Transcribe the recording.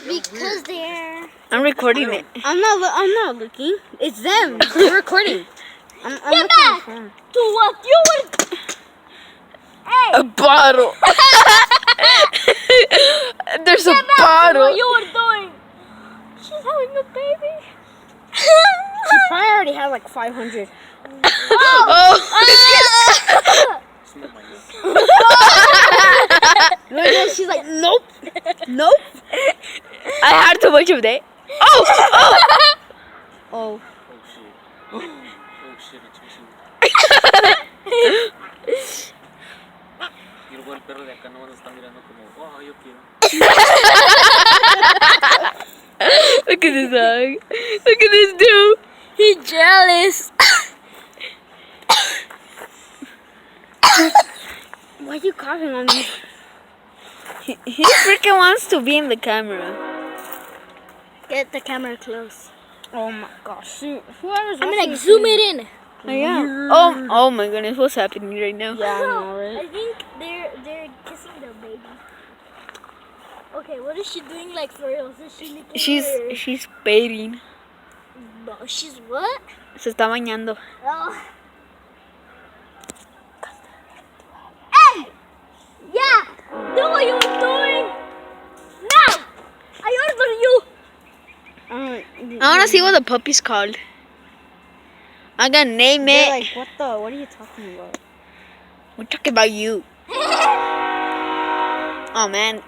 It's because they're... I'm recording it. I'm not looking. It's them. You're recording. I'm Get back to what you were... Hey! A bottle. There's a Get back to bottle. what you were doing! She's having a baby. She probably already had like 500. Oh. Look, she's like, nope. Nope. I had too much of that. Oh! Oh. Oh shit, it's missing. Y luego el perro de acá no nos está mirando como, oh, yo quiero. Look at this dog. Look at this dude. He's jealous. Why are you coughing on me? He freaking wants to be in the camera. Get the camera close. Oh my gosh. Whoever's I'm watching gonna zoom it in. Oh yeah. Oh my goodness, what's happening right now? Yeah, I know, I right? think they're kissing the baby. Okay, what is she doing like for real? Is she licking her? She's bathing. No, she's what? Se está bañando. Oh. Hey! Yeah! Do what you were doing! Now! I order you! I wanna see what the puppy's called. I'm gonna name They're it. like, what are you talking about? We're talking about you. Oh man.